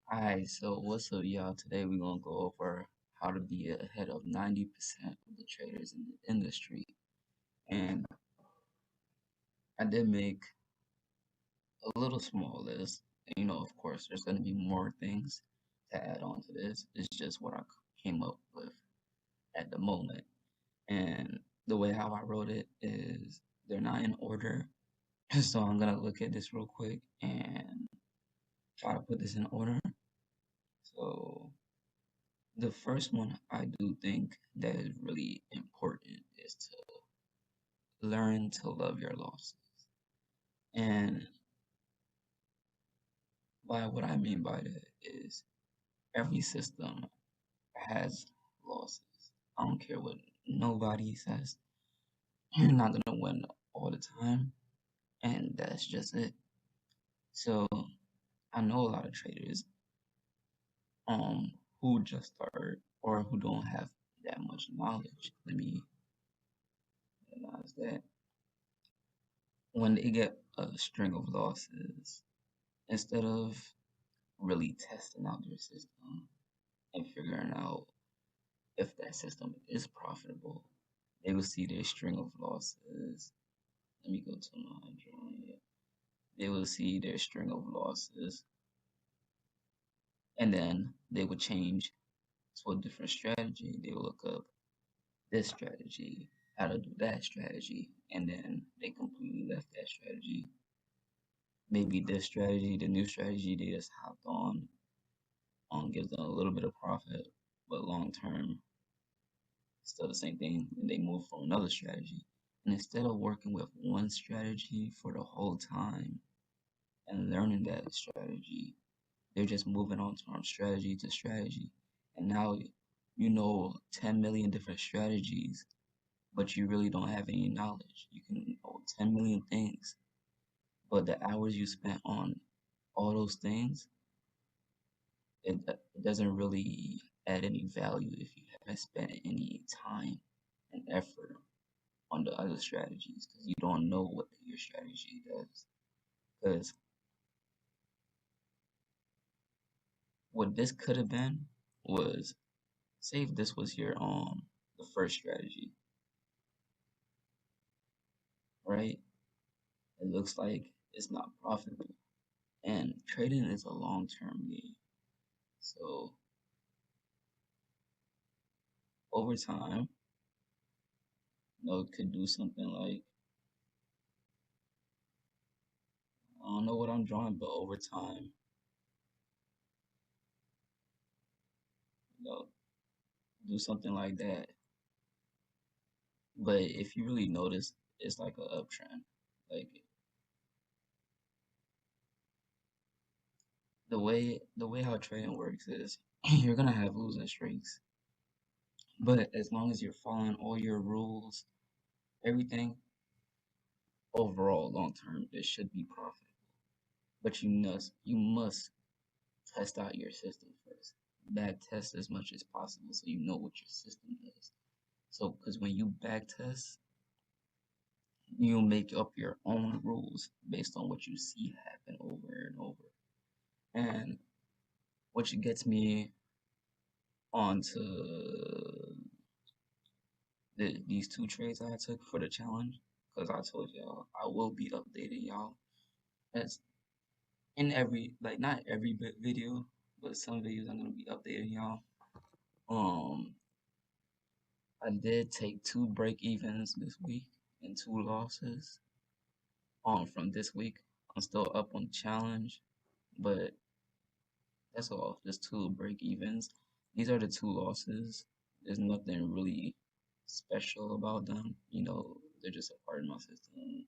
Alright, so what's up, y'all? Today we're gonna go over how to be ahead of 90% of the traders in the industry. And I did make a little small list. And, of course, there's gonna be more things to add on to this. It's just what I came up with at the moment. And the way how I wrote it is they're not in order. So I'm gonna look at this real quick and try to put this in order. So the first one I do think that is really important is to learn to love your losses. And by what I mean by that is every system has losses. I don't care what nobody says. You're not gonna win all the time, and that's just it. So I know a lot of traders who just start or who don't have that much knowledge. Let me realize that when they get a string of losses, instead of really testing out their system and figuring out if that system is profitable, they will see their string of losses. Let me go to my drawing here. They will see their string of losses, and then they would change to a different strategy. They will look up this strategy, how to do that strategy, and then they completely left that strategy. Maybe this strategy, the new strategy they just hopped on gives them a little bit of profit, but long term, still the same thing. And they move from another strategy. And instead of working with one strategy for the whole time and learning that strategy, they're just moving on from strategy to strategy. And now you know 10 million different strategies, but you really don't have any knowledge. You can know 10 million things, but the hours you spent on all those things, it doesn't really add any value if you haven't spent any time and effort on the other strategies because you don't know what your strategy does. Because what this could have been was, say if this was your the first strategy, right? It looks like it's not profitable. And trading is a long term game. So over time, it could do something like, I don't know what I'm drawing, but over time, you know, do something like that. But if you really notice, it's like an uptrend. Like the way how trading works is you're gonna have losing streaks, but as long as you're following all your rules, everything overall long term, it should be profitable. But you must test out your system first. Back test as much as possible so you know what your system does. So because when you back test, you make up your own rules based on what you see happen over and over. And which gets me onto these two trades I took for the challenge. Because I told y'all I will be updating y'all. That's in every, like, not every video, but some videos I'm gonna be updating y'all. Um, I did take two break evens this week and two losses. From this week, I'm still up on the challenge, but that's all. Just two break evens. These are the two losses. There's nothing really special about them. They're just a part of my system.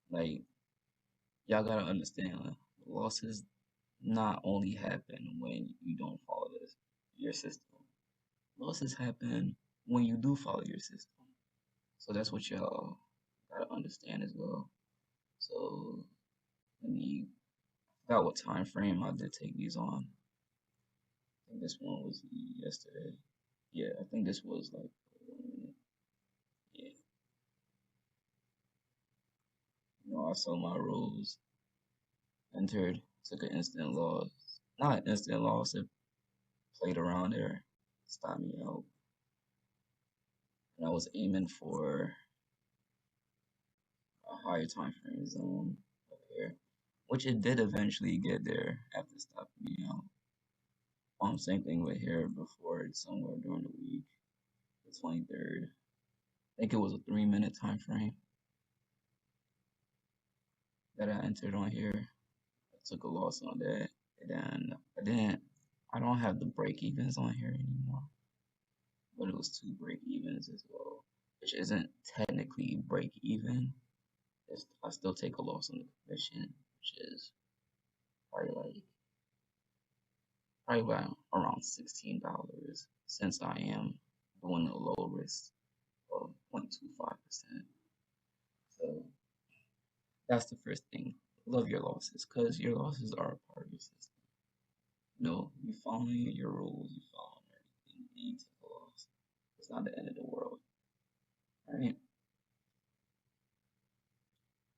Like, y'all gotta understand, losses not only happen when you don't follow your system. Losses happen when you do follow your system. So that's what y'all gotta understand as well. So let me forgot what time frame I did take these on. I think this one was yesterday. Yeah, I think this was like 1 minute. Yeah, I saw my rules, entered, took an instant loss. not instant loss. It played around there, stopped me out, and I was aiming for a higher time frame zone up here, which it did eventually get there after stopping me out. Same thing with here before it's somewhere during the week, the 23rd. I think it was a 3 minute time frame that I entered on here. I took a loss on that, and then I don't have the break evens on here anymore, but it was two break evens as well, which isn't technically break even. I still take a loss on the commission, which is probably like probably around $16 since I am doing a low risk of 0.25%. So that's the first thing. Love your losses because your losses are a part of your system. No, you following your rules, you following everything, and you take a loss. It's not the end of the world. Right?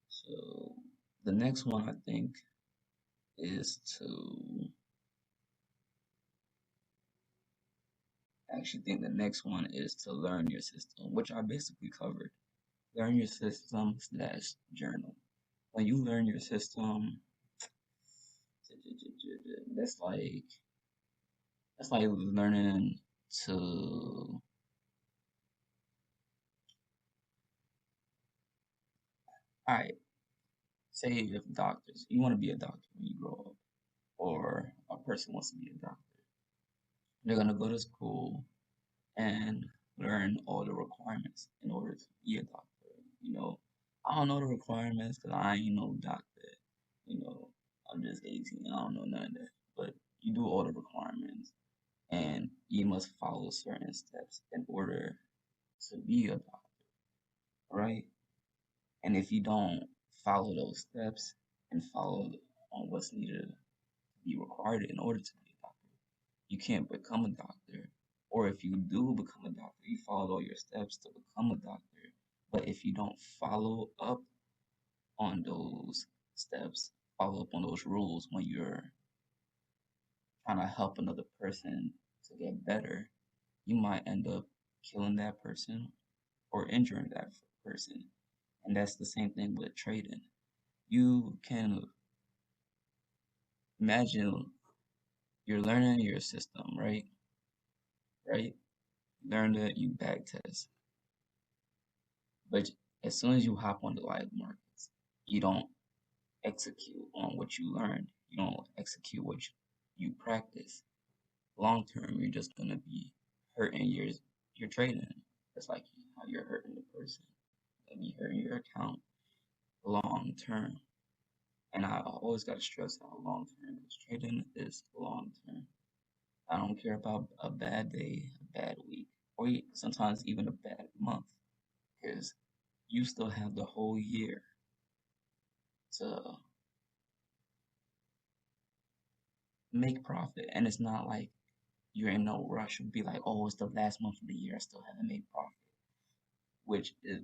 So the next one I think is to actually think the next one is to learn your system, which I basically covered. Learn your system slash journal. When you learn your system, that's like learning to. All right, say if doctors, you want to be a doctor when you grow up, or a person wants to be a doctor, they're gonna go to school and learn all the requirements in order to be a doctor. You know, I don't know the requirements because I ain't no doctor. You know, I'm just 18. I don't know none of that. But you do all the requirements and you must follow certain steps in order to be a doctor, right? And if you don't follow those steps and follow on what's needed to be required in order to be a doctor, you can't become a doctor. Or if you do become a doctor, you follow all your steps to become a doctor. But if you don't follow up on those steps, follow up on those rules when you're trying to help another person to get better, you might end up killing that person or injuring that person. And that's the same thing with trading. You can imagine you're learning your system, right? Right? Learn it, you back test. But as soon as you hop on the live markets, you don't execute on what you learned. You don't execute what you practice. Long term, you're just gonna be hurting your trading. It's like how you're hurting the person. You'll be hurting your account long term. And I always gotta stress how long term because trading is long term. I don't care about a bad day, a bad week, or sometimes even a bad month, because you still have the whole year to make profit. And it's not like you're in no rush and be like, oh, it's the last month of the year, I still haven't made profit.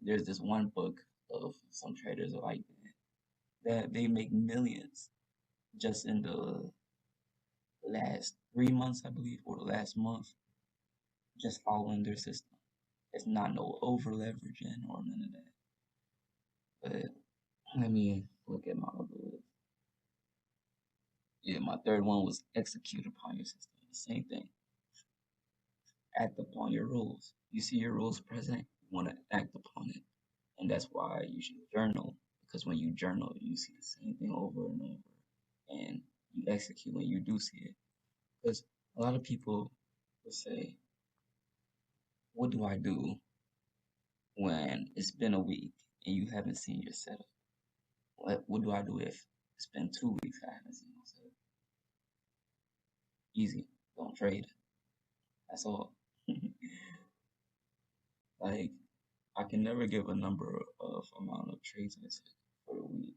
There's this one book of some traders are like that they make millions just in the last 3 months, I believe, or the last month, just following their system. It's not no over leveraging or none of that. But let me look at my other list. Yeah, my third one was execute upon your system. Same thing. Act upon your rules. You see your rules present, you want to act upon it. And that's why you should journal. Because when you journal, you see the same thing over and over. And you execute when you do see it. Because a lot of people will say, what do I do when it's been a week and you haven't seen your setup? What do I do if it's been 2 weeks I haven't seen my setup? Easy. Don't trade. That's all. Like, I can never give a number of amount of trades I took for the week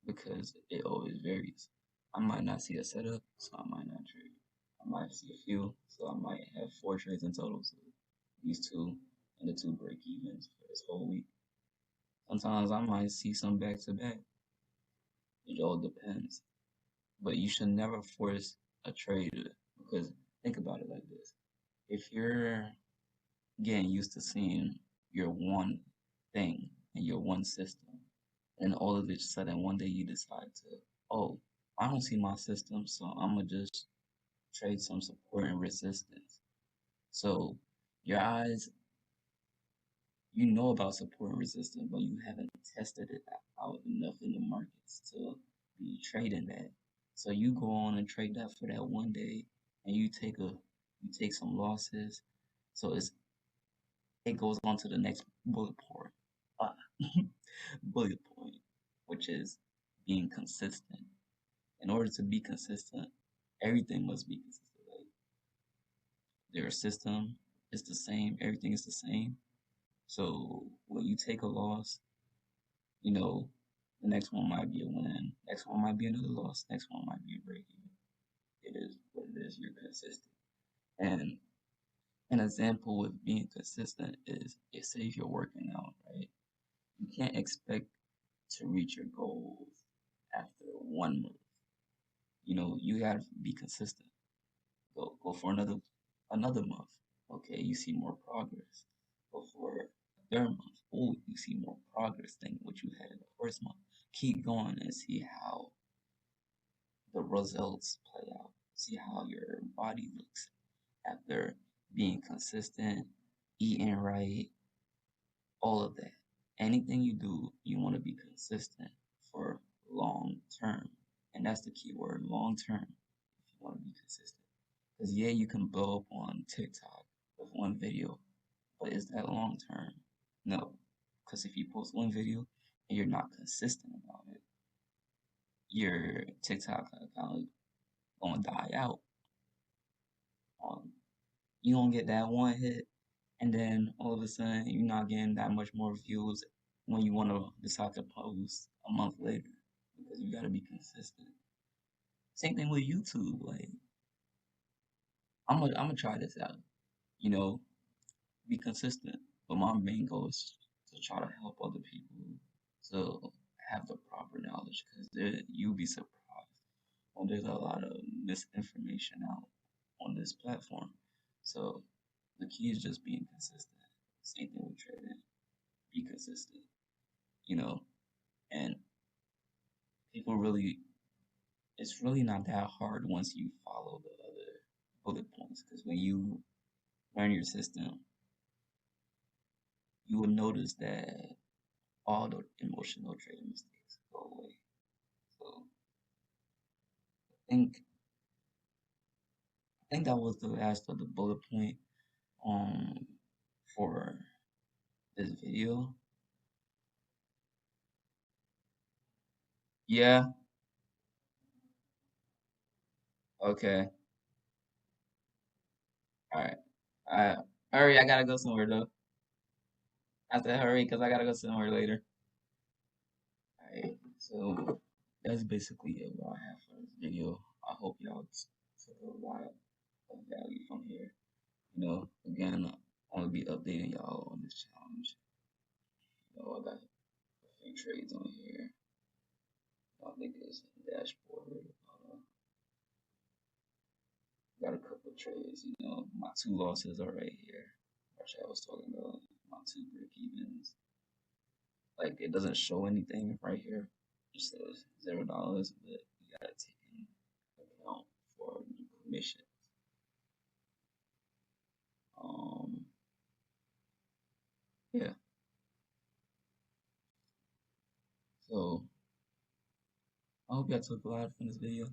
because it always varies. I might not see a setup, so I might not trade. I might see a few, so I might have 4 trades in total. So these two and the two break evens for this whole week. Sometimes I might see some back to back. It all depends. But you should never force. a trader because think about it like this. If you're getting used to seeing your one thing and your one system, and all of a sudden one day you decide to, oh, I don't see my system, so I'm gonna just trade some support and resistance. So your eyes, you know about support and resistance, but you haven't tested it out enough in the markets to be trading that. So you go on and trade that for that one day, and you take some losses. So it goes on to the next uh, bullet point, which is being consistent. In order to be consistent, everything must be consistent. Like their system is the same, everything is the same. So when you take a loss, you know, the next one might be a win, next one might be another loss, next one might be a break even. It is what it is, you're consistent. And an example with being consistent is say if you're working out, right? You can't expect to reach your goals after 1 month. You gotta be consistent. Go for another month. Okay, you see more progress. Go for a third month. Oh, you see more progress than what you had in the first month. Keep going and see how the results play out. See how your body looks after being consistent, eating right, all of that. Anything you do, you want to be consistent for long term. And that's the key word, long term, if you want to be consistent. Because yeah, you can blow up on TikTok with one video, but is that long term? No. Because if you post one video and you're not consistent about it, your TikTok account gonna die out. You don't get that one hit, and then all of a sudden you're not getting that much more views when you want to decide to post a month later because you got to be consistent. Same thing with YouTube. Like I'm gonna try this out. You know, be consistent. But my main goal is to try to help other people to have the proper knowledge because you'll be surprised when there's a lot of misinformation out on this platform. So the key is just being consistent. Same thing with trading. Be consistent, you know, and people really, it's really not that hard once you follow the other bullet points because when you learn your system, you will notice that all the emotional trading mistakes go away. So think I think that was the last of the bullet point um for this video. Yeah, okay. Alright. I hurry, I gotta go somewhere though. I have to hurry because I gotta go somewhere later. Alright, so that's basically it what I have for this video. I hope y'all took a lot of value from here. Again, I'm gonna be updating y'all on this challenge. I got a few trades on here. I think it's dashboard. Got a couple of trades. My two losses are right here. Actually, I was talking about my two break evens. Like it doesn't show anything right here. It says $0, but you gotta take in account for the commission. Um, yeah. So I hope y'all took a lot from this video.